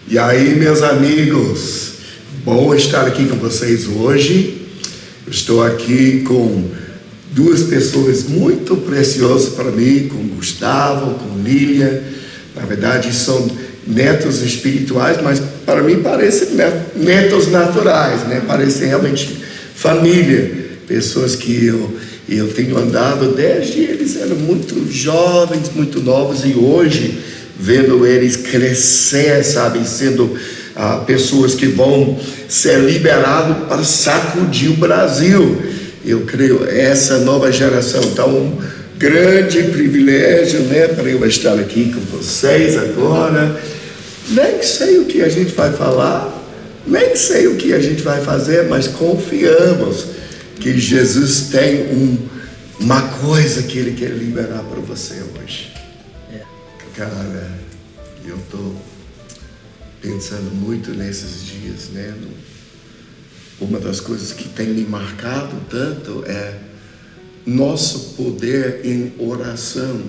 E aí, meus amigos, bom estar aqui com vocês hoje. Eu estou aqui com duas pessoas muito preciosas para mim, com Gustavo, com Lília. Na verdade, são netos espirituais, mas para mim parecem netos naturais, né? Parecem realmente família, pessoas que eu tenho andado desde eles eram muito jovens, muito novos, e hoje vendo eles crescer, sabe, sendo pessoas que vão ser liberados para sacudir o Brasil. Eu creio essa nova geração. Então, um grande privilégio, né, para eu estar aqui com vocês agora. Nem sei o que a gente vai falar, nem sei o que a gente vai fazer, mas confiamos que Jesus tem uma coisa que Ele quer liberar para você hoje. Cara, eu estou pensando muito nesses dias, né? Uma das coisas que tem me marcado tanto é nosso poder em oração.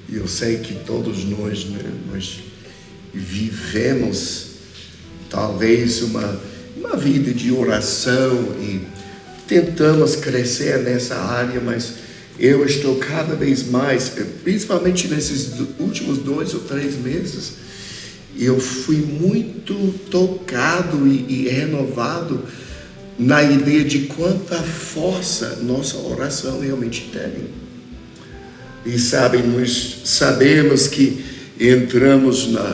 E eu sei que todos nós, né, nós vivemos talvez uma vida de oração e tentamos crescer nessa área, mas eu estou cada vez mais, principalmente nesses últimos 2 ou 3 meses, eu fui muito tocado e renovado na ideia de quanta força nossa oração realmente tem. E sabem, nós sabemos que entramos no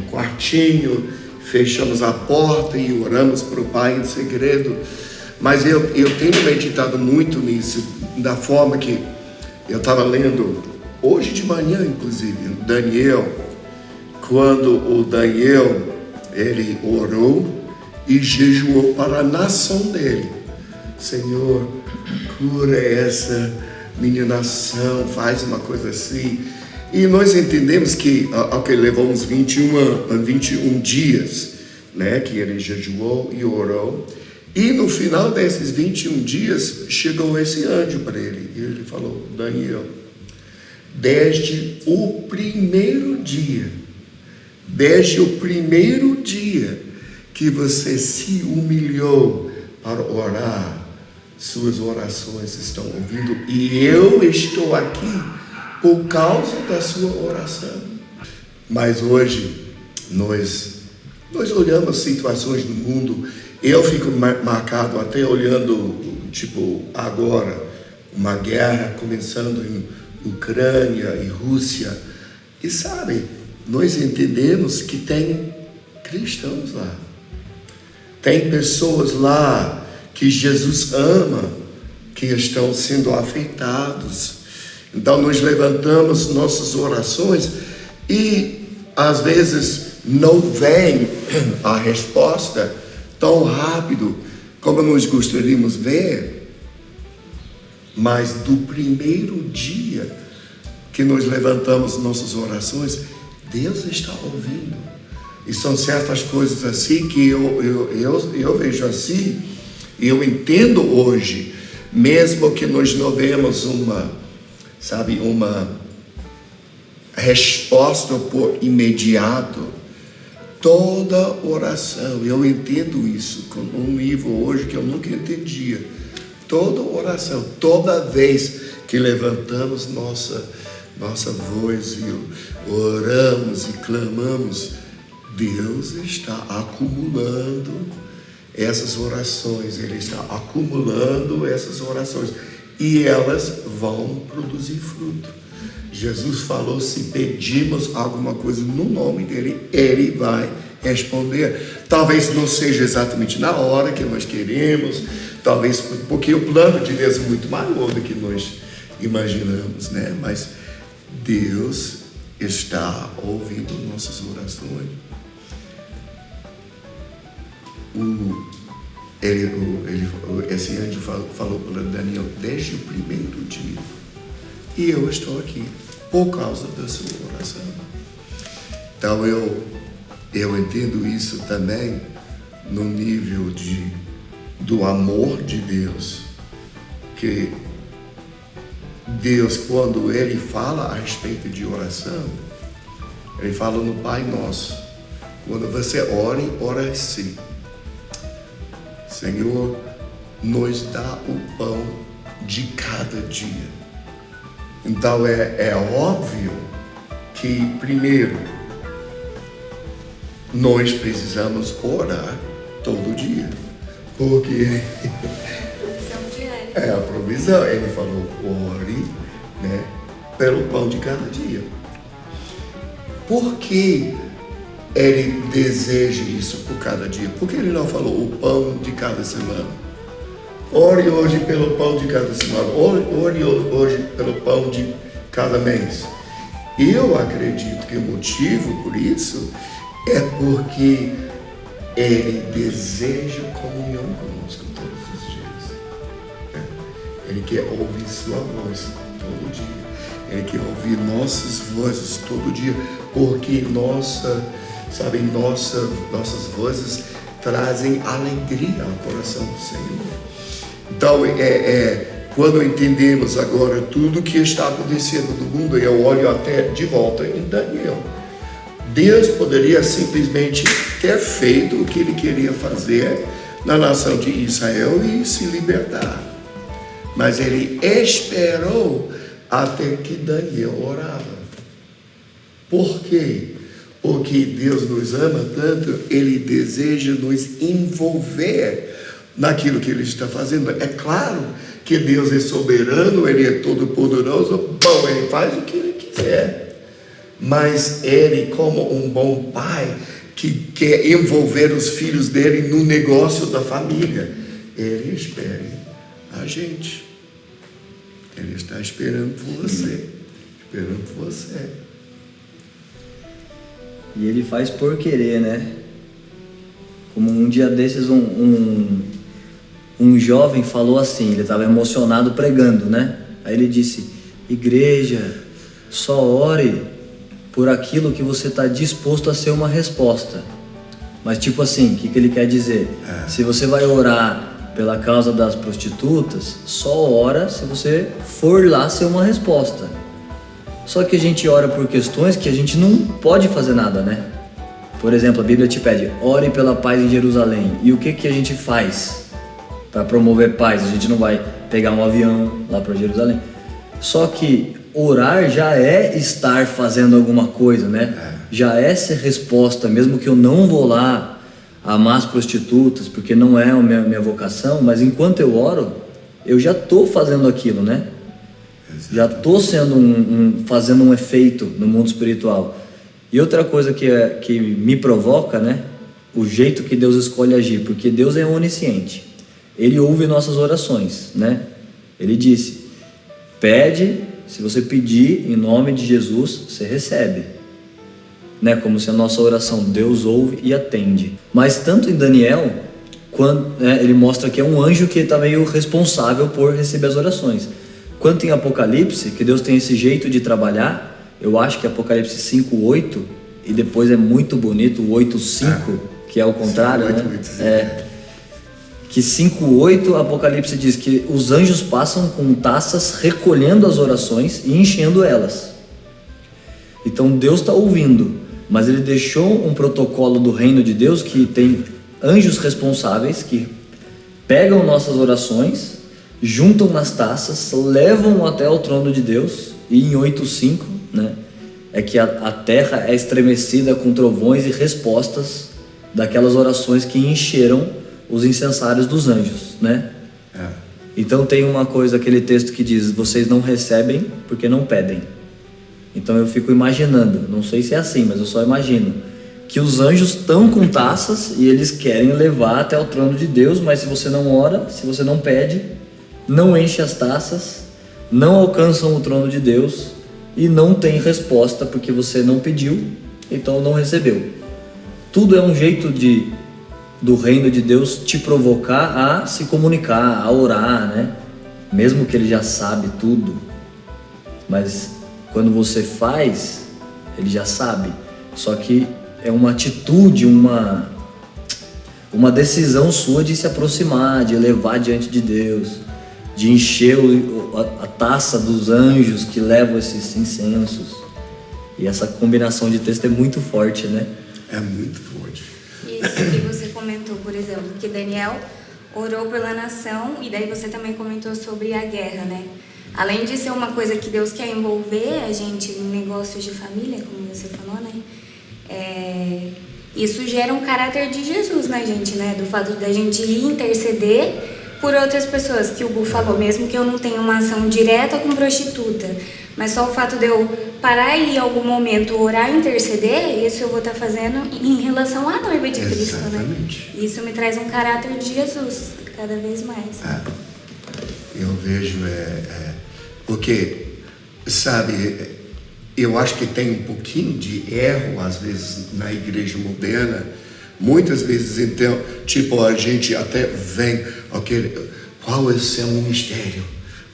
quartinho, fechamos a porta e oramos para o Pai em segredo. Mas eu tenho meditado muito nisso, da forma que eu estava lendo hoje de manhã, inclusive, Daniel, quando o Daniel, ele orou e jejuou para a nação dele. Senhor, cura essa minha nação, faz uma coisa assim. E nós entendemos que levou uns 21 dias, né, que ele jejuou e orou. E no final desses 21 dias, chegou esse anjo para ele. E ele falou: Daniel, desde o primeiro dia que você se humilhou para orar, suas orações estão ouvindo. E eu estou aqui por causa da sua oração. Mas hoje, nós olhamos situações no mundo. Eu fico marcado até olhando, tipo, agora, uma guerra começando em Ucrânia e Rússia. E sabe, nós entendemos que tem cristãos lá. Tem pessoas lá que Jesus ama, que estão sendo afetados. Então nós levantamos nossas orações e às vezes não vem a resposta tão rápido como nós gostaríamos ver, mas do primeiro dia que nós levantamos nossas orações, Deus está ouvindo. E são certas coisas assim que eu vejo assim, e eu entendo hoje, mesmo que nós não vemos uma resposta por imediato, toda oração, eu entendo isso com um nível hoje que eu nunca entendia. Toda oração, toda vez que levantamos nossa voz e oramos e clamamos, Deus está acumulando essas orações, Ele está acumulando essas orações e elas vão produzir fruto. Jesus falou: se pedirmos alguma coisa no nome dele, Ele vai responder. Talvez não seja exatamente na hora que nós queremos, talvez porque o plano de Deus é muito maior do que nós imaginamos, né? Mas Deus está ouvindo nossas orações. Esse anjo falou para Daniel desde o primeiro dia. E eu estou aqui por causa da sua oração. Então eu entendo isso também no nível do amor de Deus. Que Deus, quando Ele fala a respeito de oração, Ele fala no Pai Nosso. Quando você ora assim: Senhor, nos dá o pão de cada dia. Então é óbvio que, primeiro, nós precisamos orar todo dia. Porque é a provisão. Ele falou: ore, né, pelo pão de cada dia. Por que ele deseja isso por cada dia? Por que ele não falou o pão de cada semana? Ore hoje pelo pão de cada semana. Ore hoje pelo pão de cada mês. Eu acredito que o motivo por isso é porque ele deseja comunhão conosco todos os dias. Ele quer ouvir sua voz todo dia. Ele quer ouvir nossas vozes todo dia, porque nossas vozes trazem alegria ao coração do Senhor. Então, quando entendemos agora tudo que está acontecendo no mundo, eu olho até de volta em Daniel. Deus poderia simplesmente ter feito o que ele queria fazer na nação de Israel e se libertar. Mas ele esperou até que Daniel orava. Por quê? Porque Deus nos ama tanto, ele deseja nos envolver naquilo que ele está fazendo. É claro que Deus é soberano, ele é todo poderoso, bom, ele faz o que ele quiser. Mas ele, como um bom pai que quer envolver os filhos dele no negócio da família, ele espera a gente. Ele está esperando por você. Esperando por você. E ele faz por querer, né? Como um dia desses um jovem falou assim, ele estava emocionado pregando, né? Aí ele disse: igreja, só ore por aquilo que você está disposto a ser uma resposta. Mas tipo assim, o que ele quer dizer? Se você vai orar pela causa das prostitutas, só ora se você for lá ser uma resposta. Só que a gente ora por questões que a gente não pode fazer nada, né? Por exemplo, a Bíblia te pede: ore pela paz em Jerusalém. E o que a gente faz para promover paz? A gente não vai pegar um avião lá para Jerusalém. Só que orar já é estar fazendo alguma coisa, né? Já é ser resposta, mesmo que eu não vou lá amar as prostitutas, porque não é a minha vocação, mas enquanto eu oro, eu já estou fazendo aquilo, né? Já estou fazendo um efeito no mundo espiritual. E outra coisa que me provoca, né? O jeito que Deus escolhe agir, porque Deus é onisciente. Ele ouve nossas orações, né? Ele disse: pede, se você pedir em nome de Jesus, você recebe. Né? Como se a nossa oração, Deus ouve e atende. Mas tanto em Daniel, ele mostra que é um anjo que está meio responsável por receber as orações. Quanto em Apocalipse, que Deus tem esse jeito de trabalhar, eu acho que Apocalipse 5:8, e depois é muito bonito o 8:5, que é o contrário, 5, 8, né? Que 5:8, Apocalipse diz que os anjos passam com taças recolhendo as orações e enchendo elas. Então Deus está ouvindo, mas ele deixou um protocolo do reino de Deus que tem anjos responsáveis que pegam nossas orações, juntam nas taças, levam até o trono de Deus. E em 8:5, né, é que a terra é estremecida com trovões e respostas daquelas orações que encheram os incensários dos anjos, né? Então tem uma coisa, aquele texto que diz: vocês não recebem porque não pedem. Então eu fico imaginando, não sei se é assim, mas eu só imagino, que os anjos estão com taças e eles querem levar até o trono de Deus, mas se você não ora, se você não pede, não enche as taças, não alcançam o trono de Deus e não tem resposta porque você não pediu, então não recebeu. Tudo é um jeito do reino de Deus te provocar a se comunicar, a orar, né? Mesmo que ele já sabe tudo, mas quando você faz, ele já sabe. Só que é uma atitude, uma decisão sua de se aproximar, de levar diante de Deus, de encher a taça dos anjos que levam esses incensos. E essa combinação de texto é muito forte, né? É muito forte. Isso que você comentou, por exemplo, que Daniel orou pela nação, e daí você também comentou sobre a guerra, né? Além de ser uma coisa que Deus quer envolver a gente em negócios de família, como você falou, né? Isso gera um caráter de Jesus na gente, né? Do fato da gente ir interceder por outras pessoas, que o Bu falou, mesmo que eu não tenha uma ação direta com prostituta, mas só o fato de eu parar e em algum momento orar e interceder, isso eu vou estar fazendo em relação à noiva de Cristo, Exatamente. né? Isso me traz um caráter de Jesus, cada vez mais. Eu vejo, porque, sabe, eu acho que tem um pouquinho de erro, às vezes, na igreja moderna. Muitas vezes, então, tipo, a gente até vem, qual é o seu ministério?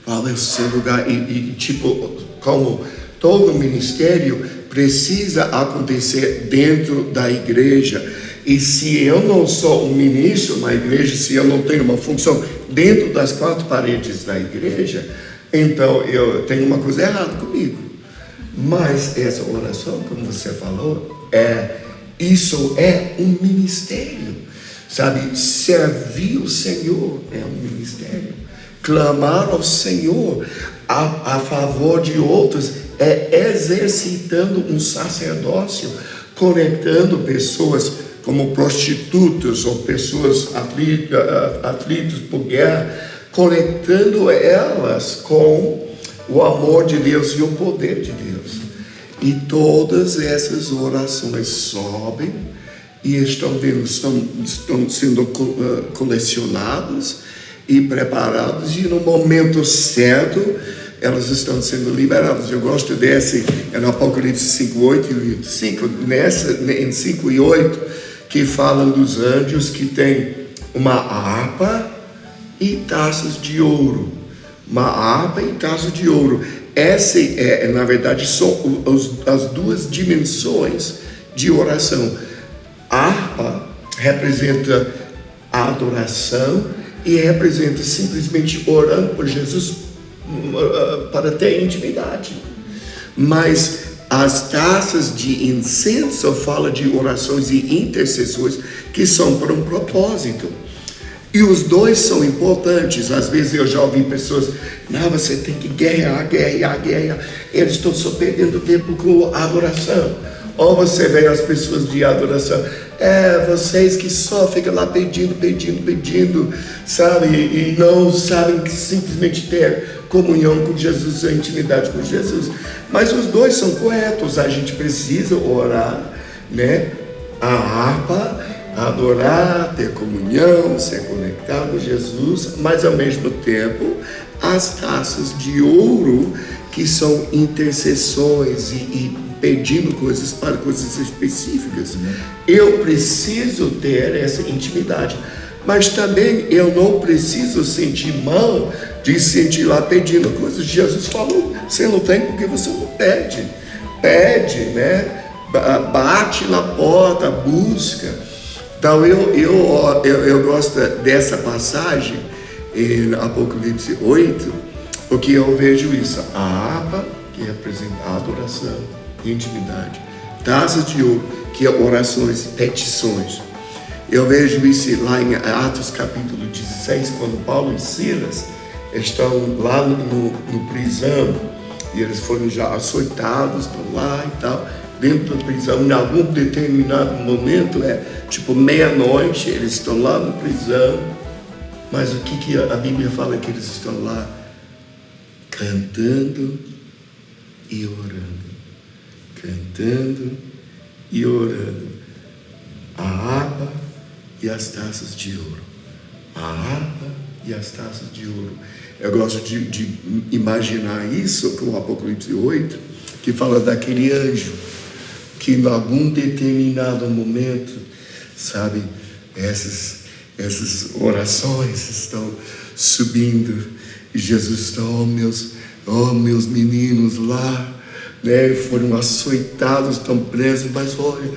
Qual é o seu lugar? E tipo, como todo ministério precisa acontecer dentro da igreja. E se eu não sou um ministro na igreja, se eu não tenho uma função dentro das quatro paredes da igreja, então eu tenho uma coisa errada comigo. Mas essa oração, como você falou, isso é um ministério, sabe? Servir o Senhor é um ministério. Clamar ao Senhor a favor de outros é exercitando um sacerdócio, conectando pessoas como prostitutas ou pessoas aflitas por guerra, conectando elas com o amor de Deus e o poder de Deus. E todas essas orações sobem e estão sendo colecionadas e preparadas, e no momento certo elas estão sendo liberadas. Eu gosto desse, no Apocalipse 5:8 em 5 e 8, que falam dos anjos que tem uma harpa e taças de ouro. Uma harpa e taças de ouro. Essa na verdade, são as duas dimensões de oração. A harpa representa a adoração e representa simplesmente orando por Jesus para ter intimidade. Mas as taças de incenso falam de orações e intercessões que são para um propósito. E os dois são importantes. Às vezes eu já ouvi pessoas, não, você tem que guerrear. Eles estão só perdendo tempo com a adoração. Ou você vê as pessoas de adoração, vocês que só ficam lá pedindo, sabe? E não sabem que simplesmente ter comunhão com Jesus, a intimidade com Jesus. Mas os dois são corretos. A gente precisa orar, né? A harpa, adorar, ter comunhão, ser conectado a Jesus, mas ao mesmo tempo as taças de ouro, que são intercessões e pedindo coisas para coisas específicas. Eu preciso ter essa intimidade, mas também eu não preciso sentir mal de sentir lá pedindo coisas. Jesus falou, você não tem porque você não pede. Pede, né? Bate na porta, busca. Então eu gosto dessa passagem em Apocalipse 8, porque eu vejo isso. A harpa, que representa a adoração, intimidade. Taças de ouro, que é orações, petições. Eu vejo isso lá em Atos capítulo 16, quando Paulo e Silas estão lá no prisão, e eles foram já açoitados, estão lá e tal, dentro da prisão. Em algum determinado momento, tipo meia-noite, eles estão lá na prisão, mas o que a Bíblia fala que eles estão lá? Cantando e orando. Cantando e orando. A harpa e as taças de ouro. A harpa e as taças de ouro. Eu gosto de imaginar isso com o Apocalipse 8, que fala daquele anjo que em algum determinado momento, sabe, essas orações estão subindo e Jesus está, meus meninos lá, né, foram açoitados, estão presos, mas olha,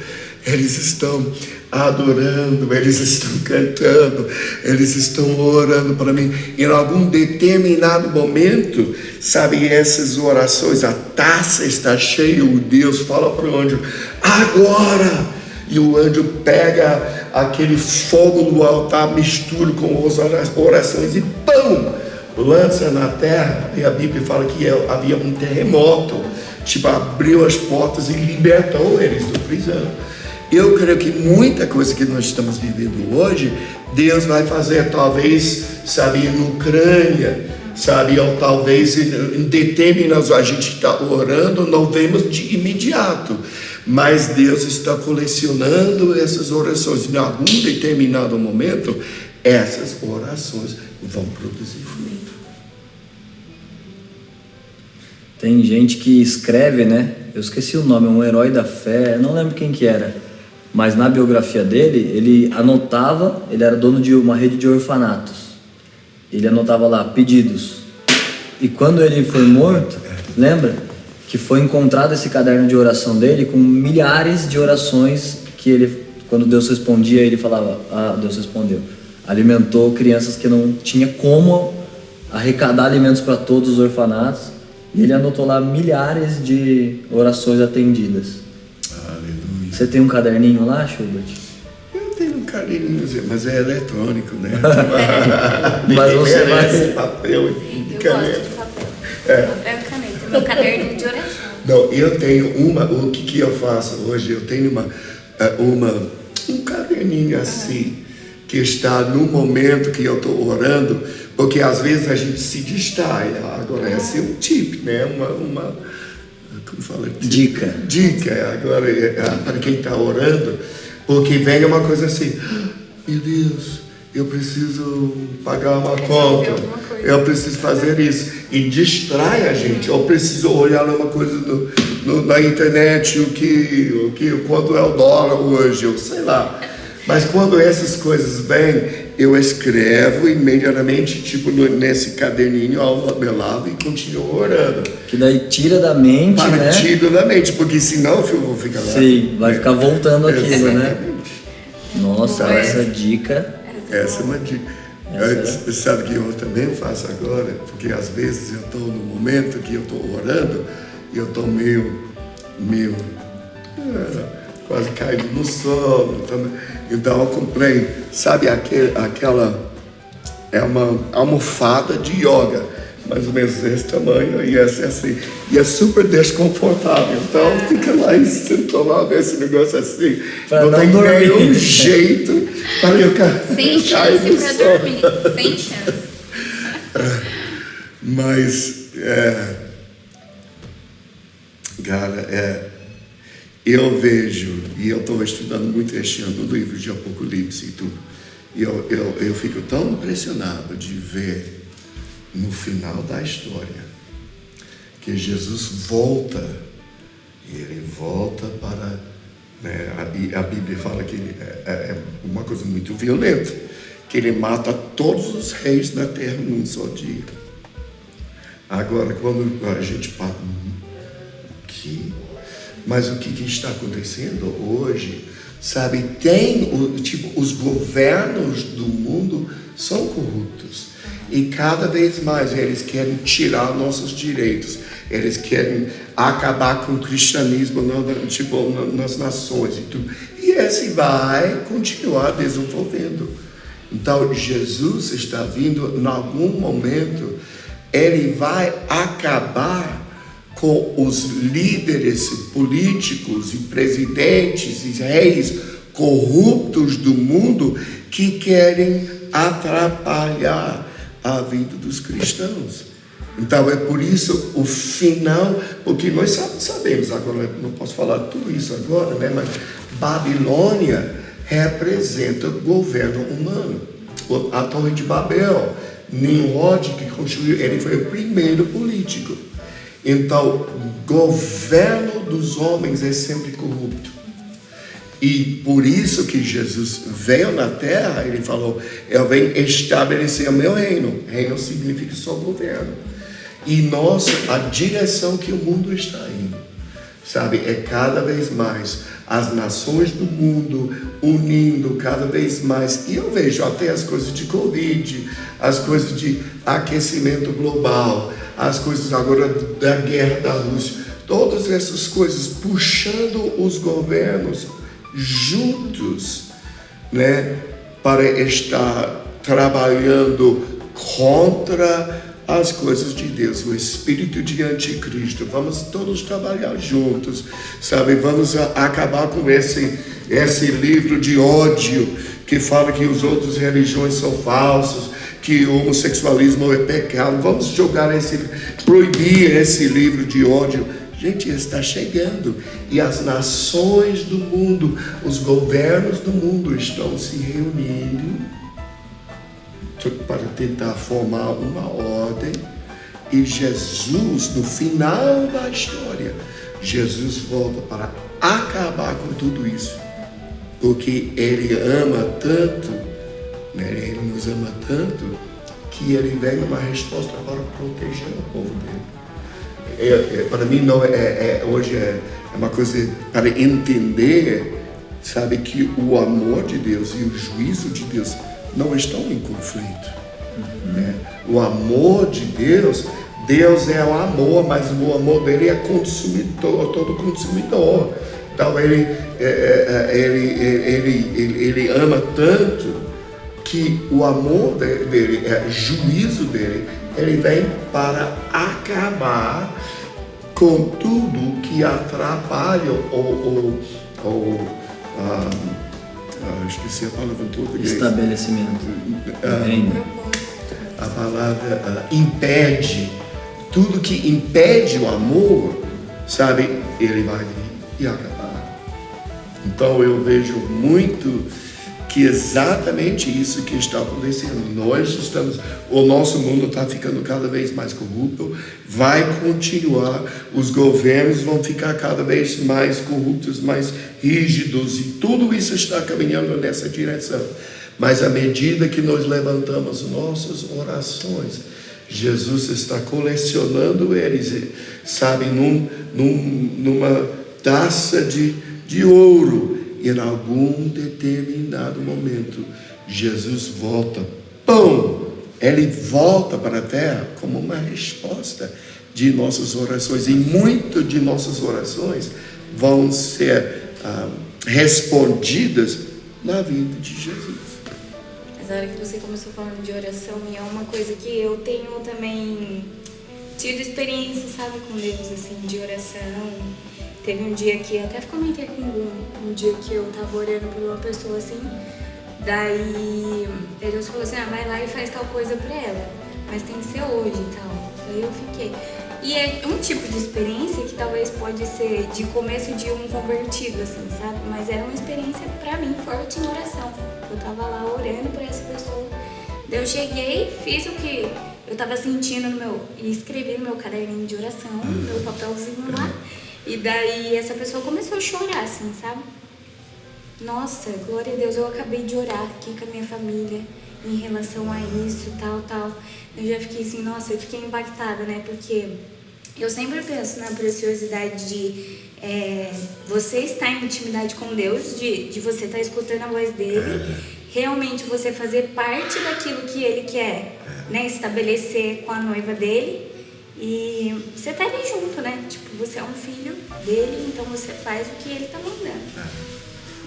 eles estão adorando, eles estão cantando, eles estão orando para mim. Em algum determinado momento, sabe, essas orações, a taça está cheia, o Deus fala para o anjo, agora! E o anjo pega aquele fogo do altar, mistura com as orações e pão! Lança na terra. E a Bíblia fala que havia um terremoto, tipo, abriu as portas e libertou eles do prisão. Eu creio que muita coisa que nós estamos vivendo hoje, Deus vai fazer, talvez, sabe, na Ucrânia, sabe, ou talvez em determinados, a gente está orando, não vemos de imediato, mas Deus está colecionando essas orações. Em algum determinado momento, essas orações vão produzir fruto. Tem gente que escreve, né? Eu esqueci o nome, um herói da fé, não lembro quem que era. Mas na biografia dele, ele anotava, ele era dono de uma rede de orfanatos. Ele anotava lá, pedidos. E quando ele foi morto, lembra? Que foi encontrado esse caderno de oração dele com milhares de orações que ele, quando Deus respondia, ele falava, Deus respondeu. Alimentou crianças que não tinha como arrecadar alimentos para todos os orfanatos. E ele anotou lá milhares de orações atendidas. Aleluia. Você tem um caderninho lá, Schubert? Eu tenho um caderninho, mas é eletrônico, né? Mas você vai... papel e caneta. Eu gosto de papel. Papel e caneta. Meu caderninho de oração. Não, eu tenho o que eu faço hoje? Eu tenho um caderninho assim, que está no momento que eu estou orando, porque às vezes a gente se distrai. Agora esse é um tip, né? Como fala? Dica. Dica, agora para quem está orando, porque vem uma coisa assim, meu Deus, eu preciso pagar uma conta, eu preciso fazer isso, e distrai a gente. Eu preciso olhar uma coisa na internet, quanto é o dólar hoje, eu sei lá. Mas quando essas coisas vêm, eu escrevo imediatamente, tipo nesse caderninho ao meu lado, e continuo orando. Que daí tira da mente, né? Tira da mente, porque senão eu vou ficar lá. Sim, vai ficar voltando aquilo, né? Nossa, Então, essa dica... Essa é uma dica. Sabe o que eu também faço agora? Porque às vezes eu estou no momento que eu estou orando e eu estou meio quase caído no sono. Então eu comprei, sabe, aquela é uma almofada de yoga, mais ou menos desse tamanho, e essa é assim, e é super desconfortável. Então fica lá e senta lá esse negócio assim, pra não tem nenhum jeito para eu sem cair chance no pra sono. dormir, sem chance. Mas, cara, eu vejo, e eu estou estudando muito este ano o livro de Apocalipse e tudo, e eu fico tão impressionado de ver no final da história que Jesus volta, e ele volta para, né, a Bíblia fala que é uma coisa muito violenta, que ele mata todos os reis da terra num só dia. Agora, quando a gente fala, o que? Mas o que está acontecendo hoje, sabe, os governos do mundo são corruptos. E cada vez mais eles querem tirar nossos direitos. Eles querem acabar com o cristianismo nas nações e tudo. E esse vai continuar desenvolvendo. Então, Jesus está vindo, em algum momento, ele vai acabar com os líderes políticos e presidentes e reis corruptos do mundo que querem atrapalhar a vida dos cristãos. Então é por isso o final, porque nós sabemos, agora não posso falar tudo isso agora, né? Mas Babilônia representa o governo humano. A Torre de Babel, Nimrod que construiu, ele foi o primeiro político. Então, o governo dos homens é sempre corrupto. E por isso que Jesus veio na terra, ele falou, eu venho estabelecer o meu reino. Reino significa só governo. E a direção que o mundo está indo, sabe, é cada vez mais as nações do mundo unindo cada vez mais. E eu vejo até as coisas de Covid, as coisas de aquecimento global, as coisas agora da guerra da Rússia, todas essas coisas puxando os governos juntos, né, para estar trabalhando contra as coisas de Deus, o espírito de anticristo. Vamos todos trabalhar juntos, sabe? Vamos acabar com esse livro de ódio que fala que as outras religiões são falsas, que o homossexualismo é pecado. Vamos proibir esse livro de ódio. Gente, está chegando e as nações do mundo, os governos do mundo estão se reunindo para tentar formar uma ordem. E Jesus, no final da história, Jesus volta para acabar com tudo isso, porque Ele ama tanto, né? Ele nos ama tanto, que Ele vem uma resposta para proteger o povo dele. Para mim não hoje é uma coisa para entender, sabe, que o amor de Deus e o juízo de Deus não estão em conflito, né? O amor de Deus, Deus é o amor, mas o amor dele é consumidor, todo consumidor. Então ele ama tanto que o amor dele, o juízo dele, ele vem para acabar com tudo que atrapalha esqueci a palavra em português. Estabelecimento. A palavra impede. Tudo que impede o amor, sabe, ele vai vir e acabar. Então eu vejo muito que exatamente isso que está acontecendo. O nosso mundo está ficando cada vez mais corrupto, vai continuar, os governos vão ficar cada vez mais corruptos, mais rígidos, e tudo isso está caminhando nessa direção. Mas à medida que nós levantamos nossas orações, Jesus está colecionando eles, sabe, numa taça de ouro. E em algum determinado momento, Jesus volta. Pão! Ele volta para a terra como uma resposta de nossas orações. E muitas de nossas orações vão ser respondidas na vida de Jesus. Mas a hora que você começou falando de oração, é uma coisa que eu tenho também tido experiência, sabe, com Deus, assim, de oração. Teve um dia que, até comentei com um dia que eu tava orando por uma pessoa assim, daí Deus falou assim, vai lá e faz tal coisa pra ela, mas tem que ser hoje e tal. Daí eu fiquei. E é um tipo de experiência que talvez pode ser de começo de um convertido, assim, sabe? Mas era uma experiência pra mim forte em oração. Eu tava lá orando por essa pessoa. Daí eu cheguei, fiz o que eu tava sentindo e escrevi no meu caderninho de oração, no meu papelzinho lá. E daí essa pessoa começou a chorar, assim, sabe? Nossa, glória a Deus, eu acabei de orar aqui com a minha família em relação a isso, tal. Eu já fiquei assim, nossa, eu fiquei impactada, né? Porque eu sempre penso na preciosidade de você estar em intimidade com Deus, de você estar escutando a voz dele, realmente você fazer parte daquilo que ele quer, né? Estabelecer com a noiva dele. E você tá ali junto, né? Tipo, você é um filho dele, então você faz o que ele tá mandando.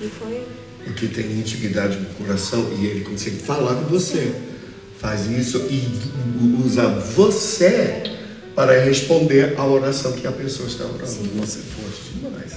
E foi... Porque tem intimidade no coração e ele consegue falar com você. Faz isso e usa você para responder à oração que a pessoa está orando. Você é forte demais.